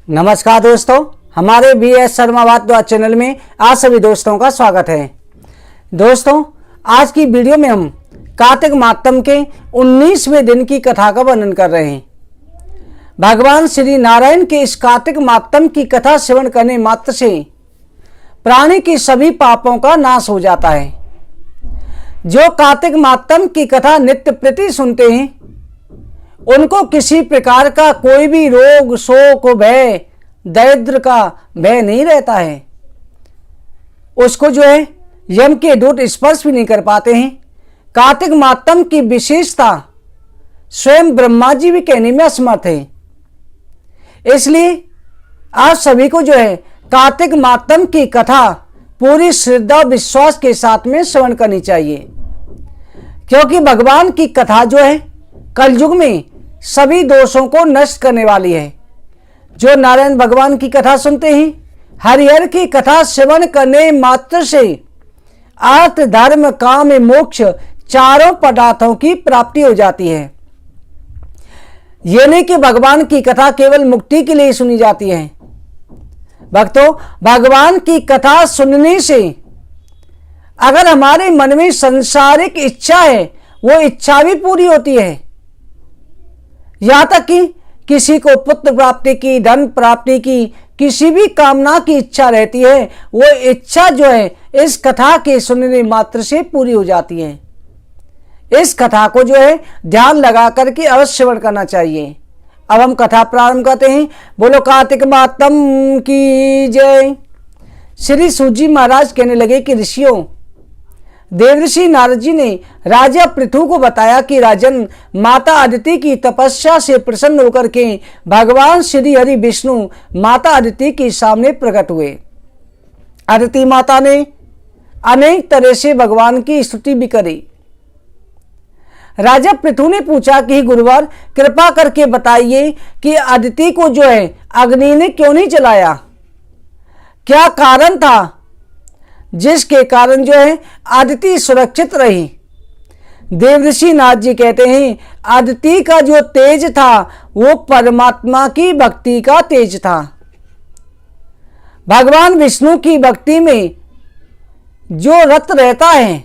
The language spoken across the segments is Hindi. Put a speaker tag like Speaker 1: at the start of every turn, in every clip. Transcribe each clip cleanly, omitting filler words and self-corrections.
Speaker 1: नमस्कार दोस्तों, हमारे BS शर्मा वाद चैनल में आप सभी दोस्तों का स्वागत है। दोस्तों, आज की वीडियो में हम कार्तिक मातम के 19वें दिन की कथा का वर्णन कर रहे हैं। भगवान श्री नारायण के इस कार्तिक मातम की कथा श्रवण करने मात्र से प्राणी के सभी पापों का नाश हो जाता है। जो कार्तिक मातम की कथा नित्य प्रति सुनते हैं उनको किसी प्रकार का कोई भी रोग, शोक, भय, दरिद्र का भय नहीं रहता है। उसको यम के दूत स्पर्श भी नहीं कर पाते हैं। कार्तिक मातम की विशेषता स्वयं ब्रह्मा जी भी कहने में असमर्थ है। इसलिए आप सभी को कार्तिक मातम की कथा पूरी श्रद्धा विश्वास के साथ में श्रवण करनी चाहिए, क्योंकि भगवान की कथा कलयुग में सभी दोषों को नष्ट करने वाली है। जो नारायण भगवान की कथा सुनते हैं, हरिहर की कथा श्रवण करने मात्र से अर्थ, धर्म, काम, मोक्ष चारों पदार्थों की प्राप्ति हो जाती है। ये नहीं कि भगवान की कथा केवल मुक्ति के लिए सुनी जाती है। भक्तों, भगवान की कथा सुनने से अगर हमारे मन में सांसारिक इच्छा है, वो इच्छा भी पूरी होती है। यहां तक कि किसी को पुत्र प्राप्ति की, धन प्राप्ति की, किसी भी कामना की इच्छा रहती है, वो इच्छा इस कथा के सुनने मात्र से पूरी हो जाती है। इस कथा को ध्यान लगा करके अवश्य श्रवण करना चाहिए। अब हम कथा प्रारंभ करते हैं। बोलो कार्तिक मातम की जय। श्री सूत जी महाराज कहने लगे कि ऋषियों, देवऋषि नारद जी ने राजा पृथु को बताया कि राजन, माता अदिति की तपस्या से प्रसन्न होकर के भगवान श्री हरि विष्णु माता अदिति के सामने प्रकट हुए। अदिति माता ने अनेक तरह से भगवान की स्तुति भी करी। राजा पृथु ने पूछा कि गुरुवर, कृपा करके बताइए कि अदिति को अग्नि ने क्यों नहीं जलाया? क्या कारण था जिसके कारण अदिति सुरक्षित रही? देवऋषि नाथ जी कहते हैं, अदिति का जो तेज था वो परमात्मा की भक्ति का तेज था। भगवान विष्णु की भक्ति में जो रत रहता है,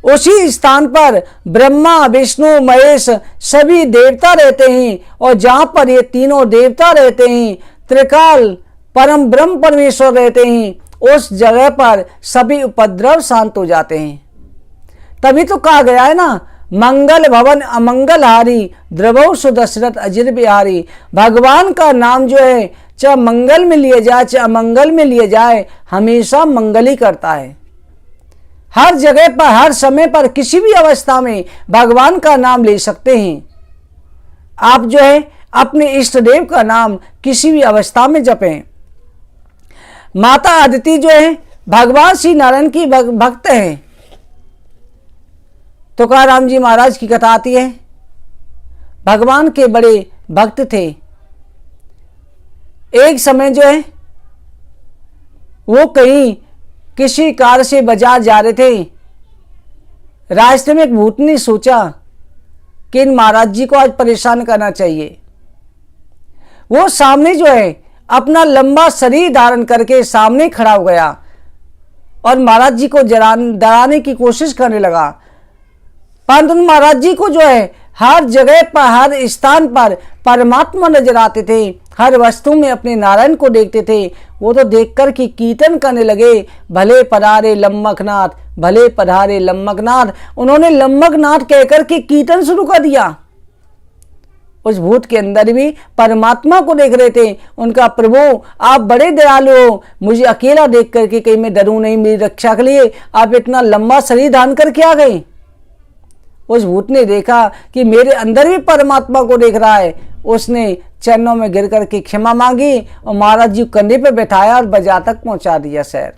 Speaker 1: उसी स्थान पर ब्रह्मा, विष्णु, महेश सभी देवता रहते हैं। और जहां पर ये तीनों देवता रहते हैं, त्रिकाल परम ब्रह्म परमेश्वर रहते हैं, उस जगह पर सभी उपद्रव शांत हो जाते हैं। तभी तो कहा गया है ना, मंगल भवन अमंगल हारी, द्रवौ सुदशरथ अजिर बिहारी। भगवान का नाम चाहे मंगल में लिए जाए चाहे अमंगल में लिए जाए, हमेशा मंगल ही करता है। हर जगह पर, हर समय पर, किसी भी अवस्था में भगवान का नाम ले सकते हैं। आप अपने इष्ट देव का नाम किसी भी अवस्था में जपें। माता अदिति भगवान श्री नारायण की भक्त है। तुकाराम जी महाराज की कथा आती है, भगवान के बड़े भक्त थे। एक समय वो कहीं किसी कार्य से बाजार जा रहे थे। रास्ते में एक भूत ने सोचा कि इन महाराज जी को आज परेशान करना चाहिए। वो सामने अपना लंबा शरीर धारण करके सामने खड़ा हो गया और महाराज जी को डराने की कोशिश करने लगा। परंतु महाराज जी को हर जगह पर, हर स्थान पर परमात्मा नजर आते थे। हर वस्तु में अपने नारायण को देखते थे। वो तो देखकर कि कीर्तन करने लगे, भले पधारे लम्मकनाथ, भले पधारे लम्मकनाथ। उन्होंने लम्मकनाथ कहकर के कीर्तन शुरू कर दिया। उस भूत के अंदर भी परमात्मा को देख रहे थे। उनका, प्रभु आप बड़े दयालु हो, मुझे अकेला देख करके कहीं मैं डरूं नहीं, मेरी रक्षा के लिए आप इतना लंबा शरीर धारण करके आ गए। उस भूत ने देखा कि मेरे अंदर भी परमात्मा को देख रहा है। उसने चरणों में गिर करके क्षमा मांगी और महाराज जी कंधे पे बैठाया और बाजार तक पहुंचा दिया शहर।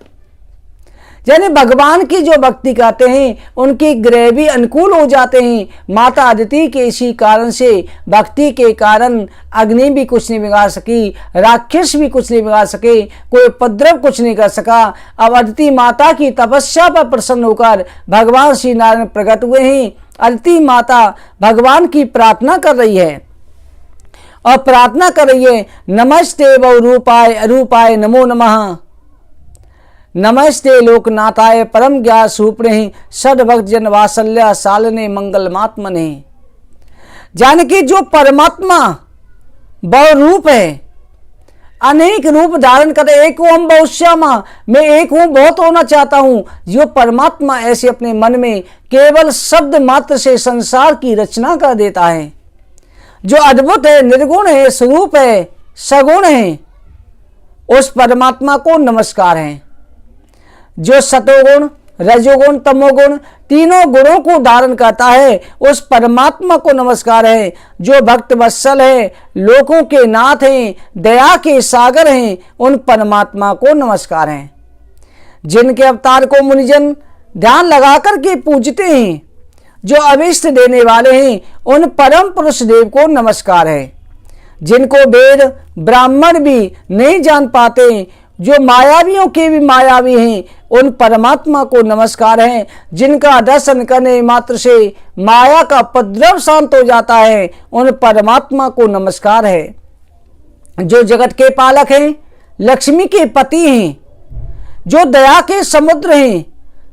Speaker 1: यानी भगवान की जो भक्ति करते हैं उनके ग्रह भी अनुकूल हो जाते हैं। माता अदिति के इसी कारण से, भक्ति के कारण अग्नि भी कुछ नहीं बिगाड़ सकी, राक्षस भी कुछ नहीं बिगाड़ सके, कोई उपद्रव कुछ नहीं कर सका। अब अदिति माता की तपस्या पर प्रसन्न होकर भगवान श्री नारायण प्रकट हुए हैं। अदिति माता भगवान की प्रार्थना कर रही है और प्रार्थना करिए, नमस्ते बहुरूपाय अरूपाय नमो नमः, नमस्ते लोकनाथाय परम ज्ञान सूपणे सद्भक्त जन वात्सल्य सालने मंगलमात्मने। जानकी जो परमात्मा बहुरूप है, अनेक रूप धारण कर, एक हूं हम बहुश्यामा, मैं एक हूं बहुत होना चाहता हूं। जो परमात्मा ऐसे अपने मन में केवल शब्द मात्र से संसार की रचना कर देता है, जो अद्भुत है, निर्गुण है, स्वरूप है, सगुण है, उस परमात्मा को नमस्कार है। जो सतोगुण रजोगुण तमोगुण तीनों गुणों को धारण करता है, उस परमात्मा को नमस्कार है। जो भक्त वत्सल है, लोकों के नाथ हैं, दया के सागर हैं, उन परमात्मा को नमस्कार है। जिनके अवतार को मुनिजन ध्यान लगाकर के पूजते हैं, जो अभिष्ट देने वाले हैं, उन परम पुरुष देव को नमस्कार है। जिनको वेद ब्राह्मण भी नहीं जान पाते, जो मायावियों के भी मायावी हैं, उन परमात्मा को नमस्कार है। जिनका दर्शन करने मात्र से माया का उपद्रव शांत हो जाता है, उन परमात्मा को नमस्कार है। जो जगत के पालक हैं, लक्ष्मी के पति हैं, जो दया के समुद्र हैं,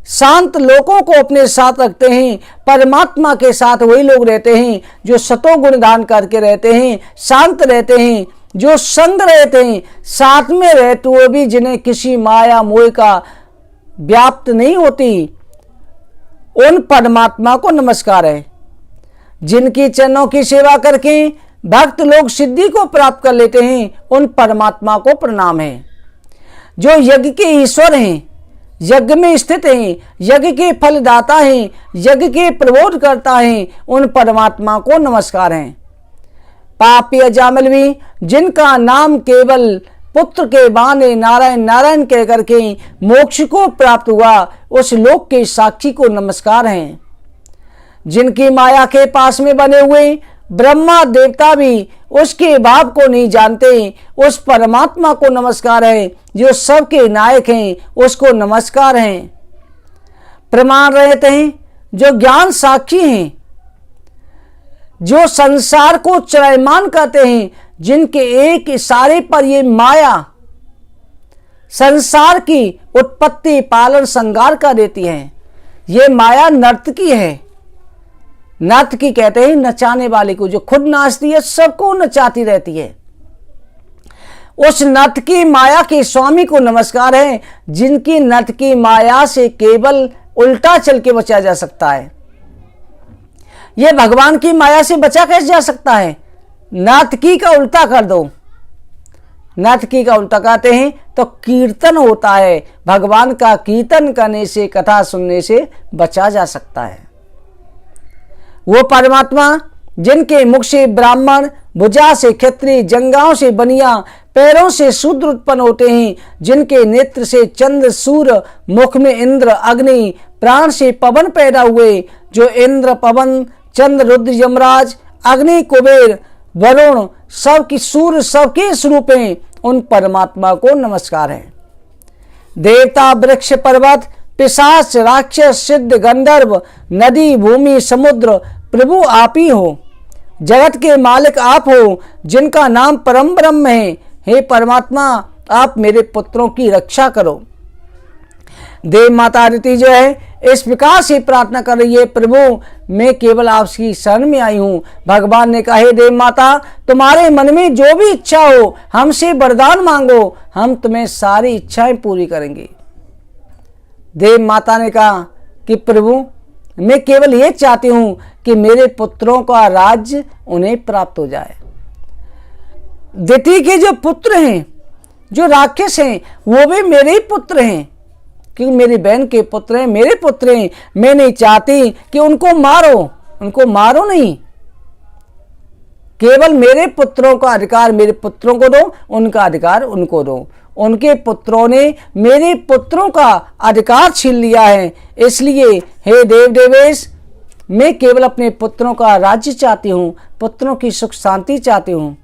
Speaker 1: शांत लोगों को अपने साथ रखते हैं, परमात्मा के साथ वही लोग रहते हैं जो सतोगुण दान करके रहते हैं, शांत रहते हैं, जो संग रहते हैं, साथ में रहते हुए भी जिन्हें किसी माया मोह का व्याप्त नहीं होती, उन परमात्मा को नमस्कार है। जिनकी चरणों की सेवा करके भक्त लोग सिद्धि को प्राप्त कर लेते हैं, उन परमात्मा को प्रणाम है। जो यज्ञ के ईश्वर हैं, यज्ञ में स्थित हैं, यज्ञ के फलदाता हैं, यज्ञ के प्रबोध करता हैं, उन परमात्मा को नमस्कार है। पापी अजामिल जिनका नाम केवल पुत्र के बहाने नारायण नारायण कह करके मोक्ष को प्राप्त हुआ, उस लोक के साक्षी को नमस्कार है। जिनकी माया के पास में बने हुए ब्रह्मा देवता भी उसके भाव को नहीं जानते, उस परमात्मा को नमस्कार है। जो सबके नायक हैं, उसको नमस्कार है। प्रमाण रहते हैं, जो ज्ञान साक्षी हैं, जो संसार को चलायमान करते हैं, जिनके एक इशारे पर ये माया संसार की उत्पत्ति पालन संगार कर देती है। ये माया नर्तकी है। नर्तकी कहते हैं नचाने वाले को, जो खुद नाचती है, सबको नचाती रहती है। उस नर्तकी माया के स्वामी को नमस्कार है। जिनकी नर्तकी माया से केवल उल्टा चल के बचा जा सकता है। ये भगवान की माया से बचा कैसे जा सकता है? नर्तकी का उल्टा कर दो। नर्तकी का उल्टा कहते हैं तो कीर्तन होता है। भगवान का कीर्तन करने से, कथा सुनने से बचा जा सकता है। वो परमात्मा जिनके मुख से ब्राह्मण, भुजा से क्षत्रिय, जंघाओं से बनिया, पैरों से शूद्र उत्पन्न होते हैं। जिनके नेत्र से चंद्र सूर्य, मुख में इंद्र अग्नि, प्राण से पवन पैदा हुए। जो इंद्र पवन चंद्र रुद्र यमराज अग्नि कुबेर वरुण सबकी सूर्य सबके स्वरूप हैं, उन परमात्मा को नमस्कार है। देवता वृक्ष पर्वत पिशाच राक्षस सिद्ध गंधर्व नदी भूमि समुद्र प्रभु आप ही हो। जगत के मालिक आप हो, जिनका नाम परम ब्रह्म है। हे परमात्मा, आप मेरे पुत्रों की रक्षा करो। देव माता अदिति जो है इस प्रकार से प्रार्थना कर रही है, प्रभु मैं केवल आपकी शरण में आई हूँ। भगवान ने कहा, हे देव माता, तुम्हारे मन में जो भी इच्छा हो हमसे वरदान मांगो, हम तुम्हें सारी इच्छाएं पूरी करेंगे। देव माता ने कहा कि प्रभु मैं केवल ये चाहती हूँ कि मेरे पुत्रों का राज्य उन्हें प्राप्त हो जाए। दिति के जो पुत्र हैं, जो राक्षस हैं, वो भी मेरे ही पुत्र हैं, क्योंकि मेरी बहन के पुत्र हैं, मेरे पुत्र हैं। मैं नहीं चाहती कि उनको मारो, उनको मारो नहीं, केवल मेरे पुत्रों का अधिकार मेरे पुत्रों को दो, उनका अधिकार उनको दो। उनके पुत्रों ने मेरे पुत्रों का अधिकार छीन लिया है, इसलिए हे देव देवेश, मैं केवल अपने पुत्रों का राज्य चाहती हूँ, पुत्रों की सुख शांति चाहती हूँ।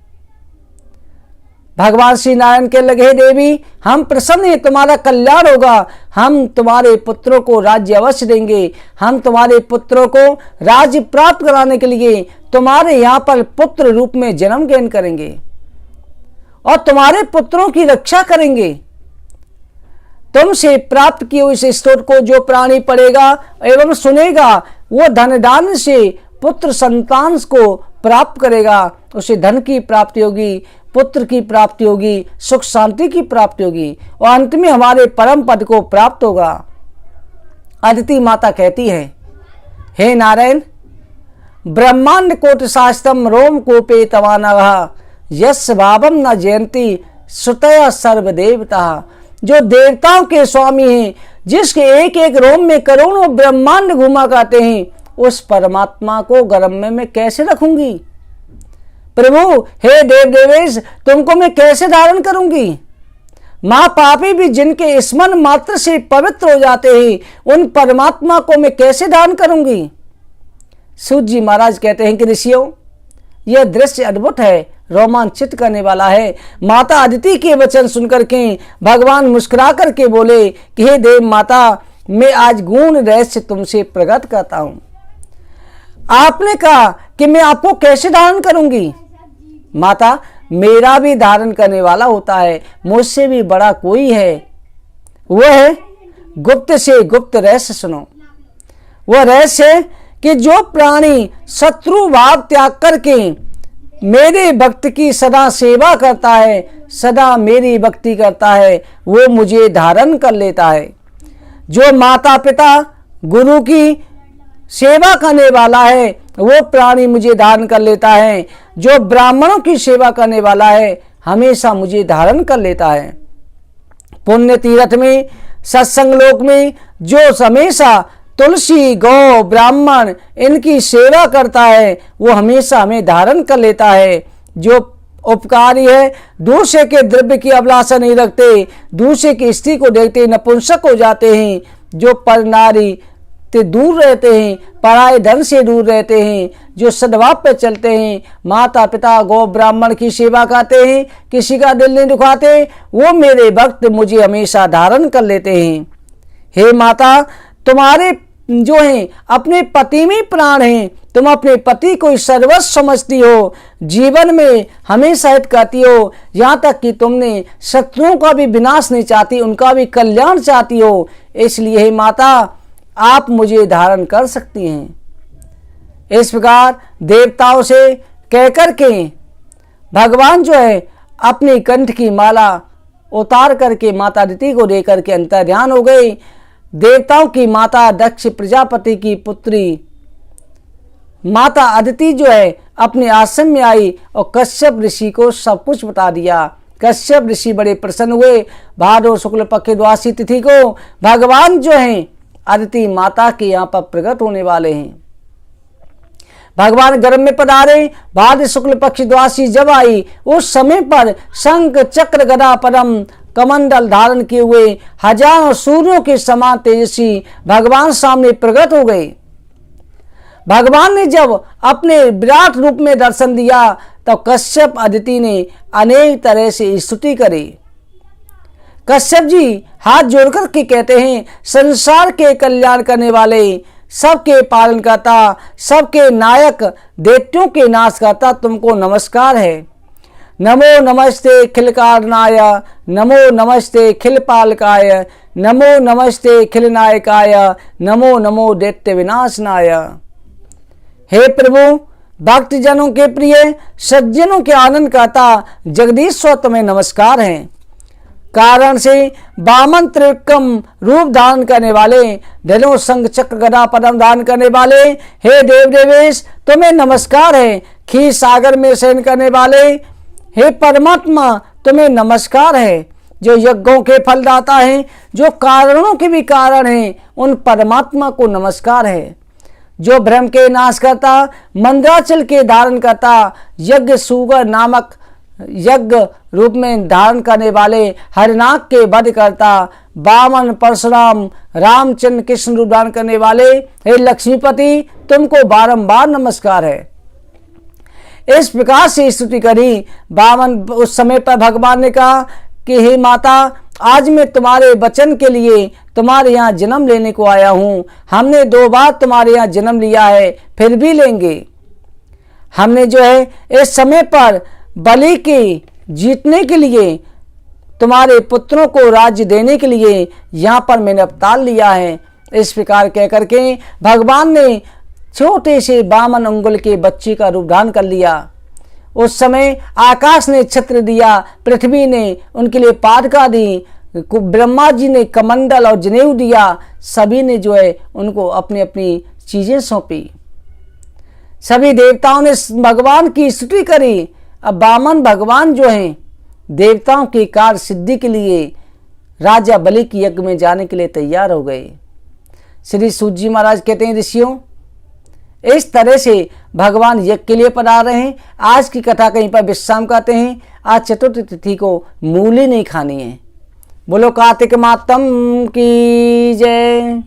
Speaker 1: भगवान श्री नारायण के लगे, देवी हम प्रसन्न हैं, तुम्हारा कल्याण होगा, हम तुम्हारे पुत्रों को राज्य अवश्य देंगे, हम तुम्हारे पुत्रों को राज्य प्राप्त कराने के लिए तुम्हारे यहाँ पर पुत्र रूप में जन्म ग्रहण करेंगे और तुम्हारे पुत्रों की रक्षा करेंगे। तुमसे प्राप्त किए हुए इस स्तोत्र को जो प्राणी पढ़ेगा एवं सुनेगा वो धन दान से पुत्र संतान को प्राप्त करेगा, उसे धन की प्राप्ति होगी, पुत्र की प्राप्ति होगी, सुख शांति की प्राप्ति होगी और अंत में हमारे परम पद को प्राप्त होगा। अदिति माता कहती है, हे नारायण, ब्रह्मांड कोट शास्त्रम रोम कोपे तवानवः यस्य भावम न जयंती सुतया सर्वदेवता। जो देवताओं के स्वामी हैं, जिसके एक एक रोम में करोड़ों ब्रह्मांड घुमा करते हैं, उस परमात्मा को गर्भ में मैं कैसे रखूंगी? प्रभु हे देव देवेश, तुमको मैं कैसे धारण करूंगी? माँ पापी भी जिनके स्मरण मात्र से पवित्र हो जाते हैं, उन परमात्मा को मैं कैसे धारण करूंगी? सूत जी महाराज कहते हैं कि ऋषियों, यह दृश्य अद्भुत है, रोमांचित करने वाला है। माता अदिति के वचन सुनकर के भगवान मुस्कुरा करके बोले कि हे देव माता, मैं आज गुण रहस्य तुमसे प्रकट करता हूं। आपने कहा कि मैं आपको कैसे धारण करूंगी? माता, मेरा भी धारण करने वाला होता है, मुझसे भी बड़ा कोई है, वह है गुप्त से गुप्त रहस्य। सुनो, वह रहस्य कि जो प्राणी शत्रु भाव त्याग करके मेरे भक्त की सदा सेवा करता है, सदा मेरी भक्ति करता है, वो मुझे धारण कर लेता है। जो माता पिता गुरु की सेवा करने वाला है, वो प्राणी मुझे धारण कर लेता है। जो ब्राह्मणों की सेवा करने वाला है, हमेशा मुझे धारण कर लेता है। पुण्य तीर्थ में, सत्संग लोक में जो हमेशा तुलसी गौ ब्राह्मण इनकी सेवा करता है, वो हमेशा हमें धारण कर लेता है। जो उपकारी है, दूसरे के द्रव्य की अभिलाषा नहीं रखते, दूसरे की स्त्री को देखते नपुंसक हो जाते हैं, जो पर नारी से दूर रहते हैं, पराये धन से दूर रहते हैं, जो सद्भाव पे चलते हैं, माता पिता गौ ब्राह्मण की सेवा करते हैं, किसी का दिल नहीं दुखाते, वो मेरे भक्त मुझे हमेशा धारण कर लेते हैं। हे माता, तुम्हारे जो हैं अपने पति में प्राण हैं, तुम अपने पति को सर्वस्व समझती हो, जीवन में हमेशा हित करती हो, यहाँ तक कि तुमने शत्रुओं का भी विनाश नहीं चाहती, उनका भी कल्याण चाहती हो। इसलिए हे माता, आप मुझे धारण कर सकती हैं। इस प्रकार देवताओं से कहकर के भगवान जो है अपनी कंठ की माला उतार करके माता अदिति को देकर के अंतर्ध्यान हो गई। देवताओं की माता दक्ष प्रजापति की पुत्री माता अदिति जो है अपने आश्रम में आई और कश्यप ऋषि को सब कुछ बता दिया। कश्यप ऋषि बड़े प्रसन्न हुए। भादो शुक्ल पक्ष द्वादशी तिथि को भगवान जो हैं अदिति माता के यहाँ पर प्रकट होने वाले हैं। भगवान गर्भ में पधारे। भाद्र शुक्ल पक्ष द्वादशी जब आई, उस समय पर शंख चक्र गदा परम कमंडल धारण किए हुए हजारों सूर्यों के समान तेजस्वी भगवान सामने प्रकट हो गए। भगवान ने जब अपने विराट रूप में दर्शन दिया तब कश्यप अदिति ने अनेक तरह से स्तुति करी। कश्यप जी हाथ जोड़कर के कहते हैं, संसार के कल्याण करने वाले, सबके पालन करता, सबके नायक, दैत्यों के नाश करता तुमको नमस्कार है। नमो नमस्ते खिलकारणाय, नमो नमस्ते खिलपालकाय, नमो नमस्ते खिलनायकाय, नमो नमो दैत्य विनाशनाय। हे प्रभु, भक्तजनों के प्रिय, सज्जनों के आनंद करता जगदीश्वर तुम्हें नमस्कार है। कारण से वामन त्रिविक्रम रूप धारण करने वाले, धनु संग चक्र गदा पद्म धारण करने वाले, हे देव देवेश तुम्हें नमस्कार है। क्षीर सागर में शयन करने वाले, हे परमात्मा तुम्हें नमस्कार है। जो यज्ञों के फलदाता हैं, जो कारणों के भी कारण हैं, उन परमात्मा को नमस्कार है। जो भ्रम के नाश करता, मंदराचल के धारण करता, यज्ञ सुगर नामक यज्ञ रूप में धारण करने वाले, हरिनाग के वध करता, वामन परशुराम रामचंद्र कृष्ण रूप धारण करने वाले, हे लक्ष्मीपति तुमको बारंबार नमस्कार है। इस प्रकार से स्तुति करी। बामन उस समय पर भगवान ने कहा कि हे माता, आज मैं तुम्हारे वचन के लिए तुम्हारे यहाँ जन्म लेने को आया हूँ। हमने 2 बार तुम्हारे यहाँ जन्म लिया है, फिर भी लेंगे। हमने जो है इस समय पर बलि की जीतने के लिए, तुम्हारे पुत्रों को राज्य देने के लिए यहाँ पर मैंने अवतार लिया है। इस प्रकार कह करके भगवान ने छोटे से 52 अंगुल के बच्चे का रूप धारण कर लिया। उस समय आकाश ने छत्र दिया, पृथ्वी ने उनके लिए पादका दी, ब्रह्मा जी ने कमंडल और जनेऊ दिया। सभी ने जो है उनको अपनी अपनी चीजें सौंपी। सभी देवताओं ने भगवान की स्तुति करी। अब वामन भगवान जो हैं देवताओं की कार्य सिद्धि के लिए राजा बलि की यज्ञ में जाने के लिए तैयार हो गए। श्री सूत जी महाराज कहते हैं, ऋषियों, इस तरह से भगवान यज्ञ के लिए पधार रहे हैं। आज की कथा कहीं पर विश्राम करते हैं। आज चतुर्थ तिथि को मूली नहीं खानी है। बोलो कार्तिक मातम की जय।